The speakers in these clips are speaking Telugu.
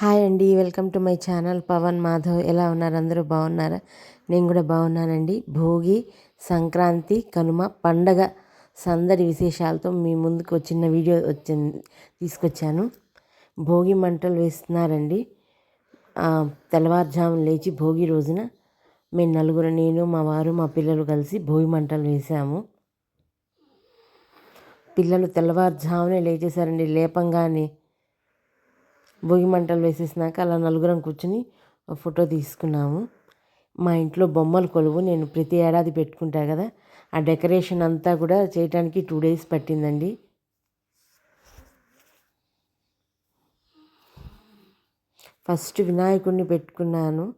హాయ్ అండి, welcome to my channel Pawan Madhav. ఎలా ఉన్నారు? అందరూ బాగున్నారా? నేను కూడా బాగున్నానండి. భోగి, సంక్రాంతి, కనుమ పండగ సందడి విశేషాలతో మీ ముందుకు చిన్న వీడియో తీసుకొచ్చాను. భోగి మంటలు వేస్తున్నారండి. తెల్లవారుజామున లేచి భోగి రోజున మేము నలుగురు, నేను, మా వారు, మా పిల్లలు కలిసి భోగి మంటలు వేసాము. పిల్లలు తెల్లవారుజామునే లేచేశారండి. లేపంగానే భోగి మంటలు వేసేసినాక అలా నలుగురం కూర్చుని ఫోటో తీసుకున్నాము. మా ఇంట్లో బొమ్మల కొలువు నేను ప్రతి ఏడాది పెట్టుకుంటా కదా, ఆ డెకరేషన్ అంతా కూడా చేయడానికి 2 days పట్టిందండి. ఫస్ట్ వినాయకుడిని పెట్టుకున్నాను.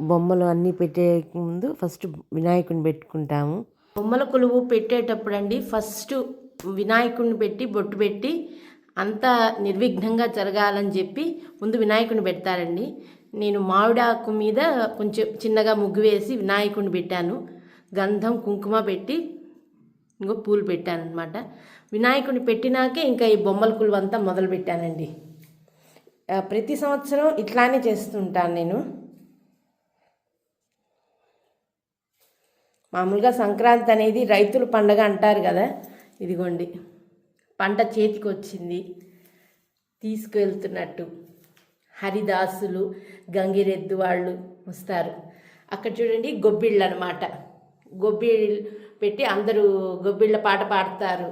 బొమ్మలు అన్నీ పెట్టే ముందు ఫస్ట్ వినాయకుడిని పెట్టుకుంటాము. బొమ్మల కొలువు పెట్టేటప్పుడు అండి ఫస్ట్ వినాయకుడిని పెట్టి బొట్టు పెట్టి అంతా నిర్విఘ్నంగా జరగాలని చెప్పి ముందు వినాయకుడిని పెడతారండి. నేను మామిడాకు మీద కొంచెం చిన్నగా ముగ్గు వేసి వినాయకుడిని పెట్టాను. గంధం కుంకుమ పెట్టి ఇంకో పూలు పెట్టాను అనమాట. వినాయకుడిని పెట్టినాకే ఇంకా ఈ బొమ్మల కొలువు అంతా మొదలు పెట్టానండి. ప్రతి సంవత్సరం ఇట్లానే చేస్తుంటాను నేను. మామూలుగా సంక్రాంతి అనేది రైతుల పండగ అంటారు కదా. ఇదిగోండి పంట చేతికి వచ్చింది, తీసుకువెళ్తున్నట్టు హరిదాసులు, గంగిరెద్దు వాళ్ళు వస్తారు. అక్కడ చూడండి గొబ్బిళ్ళు అనమాట. గొబ్బిళ్ళు పెట్టి అందరూ గొబ్బిళ్ళ పాట పాడతారు.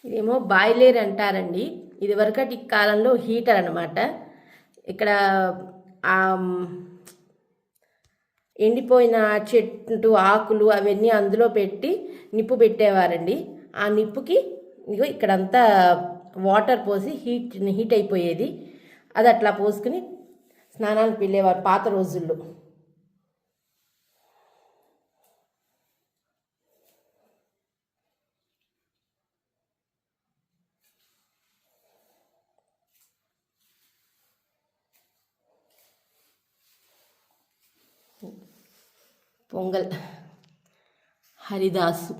ఇదేమో బాయిలేర్ అంటారండి. ఇది వరకటి కాలంలో హీటర్ అనమాట. ఇక్కడ ఎండిపోయిన చెట్టు ఆకులు అవన్నీ అందులో పెట్టి నిప్పు పెట్టేవారండి. ఆ నిప్పుకి ఇగో ఇక్కడంతా వాటర్ పోసి హీట్ అయిపోయేది. అది అట్లా పోసుకుని స్నానానికి వెళ్ళేవారు పాత రోజుల్లో. పొంగల్, హరిదాసు,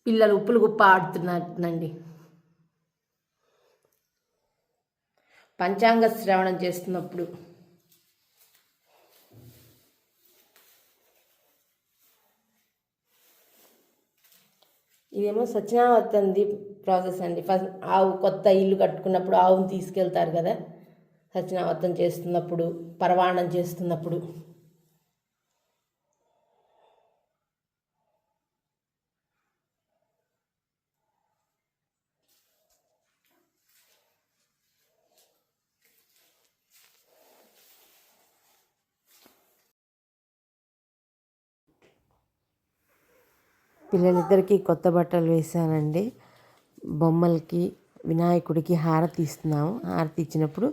పిల్లలు ఉప్పులు గుప్ప ఆడుతున్నారండి. పంచాంగ శ్రవణం చేస్తున్నప్పుడు ఇదేమో సత్యనావర్తంది ప్రాసెస్ అండి. ఫస్ట్ ఆవు కొత్త ఇల్లు కట్టుకున్నప్పుడు ఆవును తీసుకెళ్తారు కదా, సత్యనావర్తం చేస్తున్నప్పుడు, పరవాణం చేస్తున్నప్పుడు. పిల్లలిద్దరికీ కొత్త బట్టలు వేసానండి. బొమ్మలకి, వినాయకుడికి హారతి ఇస్తున్నాము. హారతి ఇచ్చినప్పుడు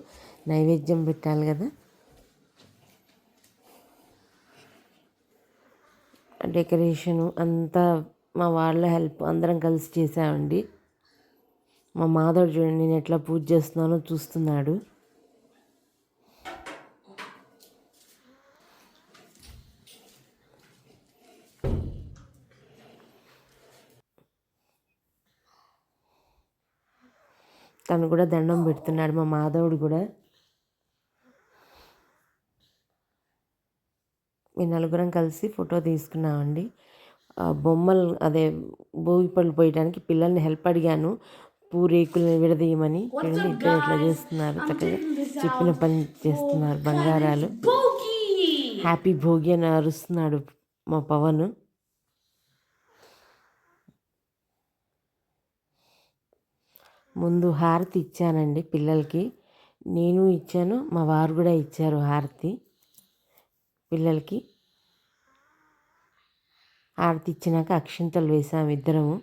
నైవేద్యం పెట్టాలి కదా. డెకరేషను అంతా మా వాళ్ళ హెల్ప్ అందరం కలిసి చేసామండి. మా మాధవుడు చూడండి నేను ఎట్లా పూజ చేస్తున్నానో చూస్తున్నాడు. తను కూడా దండం పెడుతున్నాడు మా మాధవుడు కూడా. మీ నలుగురం కలిసి ఫోటో తీసుకున్నామండి. బొమ్మలు అదే భోగి పళ్ళు పోయడానికి పిల్లల్ని హెల్ప్ అడిగాను, పూరేకులను విడదీయమని. చూడండి ఇద్దరు ఇట్లా చేస్తున్నారు, చక్కగా చెప్పిన పని చేస్తున్నారు. బంగారాలు హ్యాపీ భోగి అని అరుస్తున్నాడు మా పవన్. ముందు హారతి ఇచ్చానండి పిల్లలకి, నేను ఇచ్చాను, మా వారు కూడా ఇచ్చారు హారతి పిల్లలకి. హారతి ఇచ్చినాక అక్షింతలు వేసాము ఇద్దరము.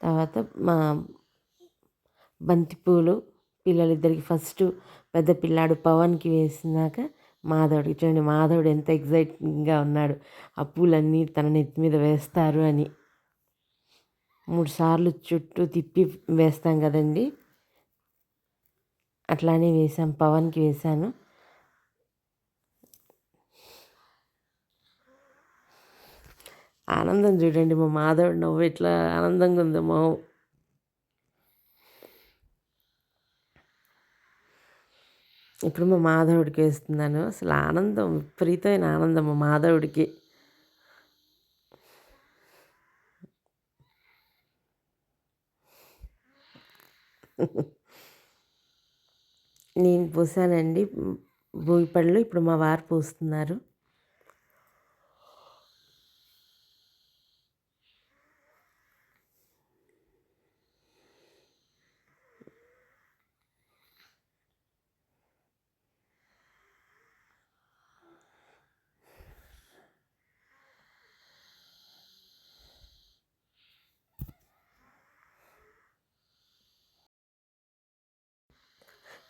తర్వాత మా బంతిపూలు పిల్లలిద్దరికి ఫస్ట్ పెద్ద పిల్లాడు పవన్కి వేసినాక మాధవుడికి. చూడండి మాధవుడు ఎంత ఎగ్జైటింగ్గా ఉన్నాడు, ఆ పూలన్నీ తన నెత్తి మీద వేస్తారు అని. 3 సార్లు చుట్టూ తిప్పి వేస్తాం కదండి, అట్లానే వేసాం, పవన్కి వేశాను. ఆనందం చూడండి, మా మాధవుడు నవ్వు ఎట్లా ఆనందంగా ఉందో మొహం. ఇప్పుడు మా మాధవుడికి వేస్తున్నాను. అసలు ఆనందం, విపరీతమైన ఆనందం మా మాధవుడికి. నేను పోసానండి భోగిపళ్ళు. ఇప్పుడు మా వారు పోస్తున్నారు.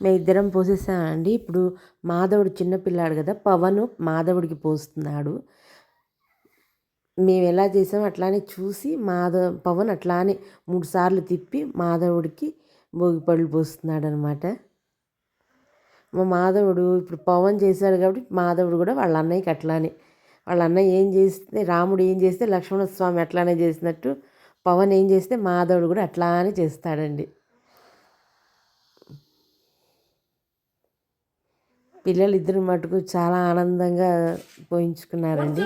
మేము ఇద్దరం పోసేసామండి. ఇప్పుడు మాధవుడు చిన్నపిల్లాడు కదా, పవన్ మాధవుడికి పోస్తున్నాడు. మేము ఎలా చేసామో అట్లానే చూసి పవన్ అట్లానే 3 సార్లు తిప్పి మాధవుడికి భోగిపళ్ళు పోస్తున్నాడు అనమాట. మా మాధవుడు ఇప్పుడు పవన్ చేశాడు కాబట్టి మాధవుడు కూడా వాళ్ళ అన్నయ్యకి అట్లానే, వాళ్ళ అన్నయ్య ఏం చేస్తే, రాముడు ఏం చేస్తే లక్ష్మణస్వామి అట్లానే చేసినట్టు పవన్ ఏం చేస్తే మాధవుడు కూడా అట్లానే చేస్తాడండి. పిల్లలు ఇద్దరు మటుకు చాలా ఆనందంగా పోయించుకున్నారండి.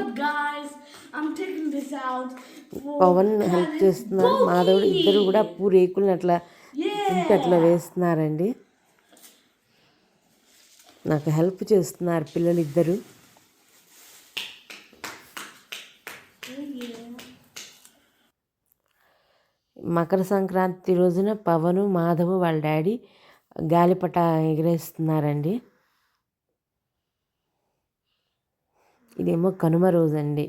పవన్ హెల్ప్ చేస్తున్నారు, మాధవుడు, ఇద్దరు కూడా రేకులను అట్లా ఇంటి అట్లా వేస్తున్నారండి. నాకు హెల్ప్ చేస్తున్నారు పిల్లలు ఇద్దరు. మకర సంక్రాంతి రోజున పవను, మాధవు వాళ్ళ డాడీ గాలిపట ఎగరేస్తున్నారండి. ఇదేమో కనుమ రోజండి.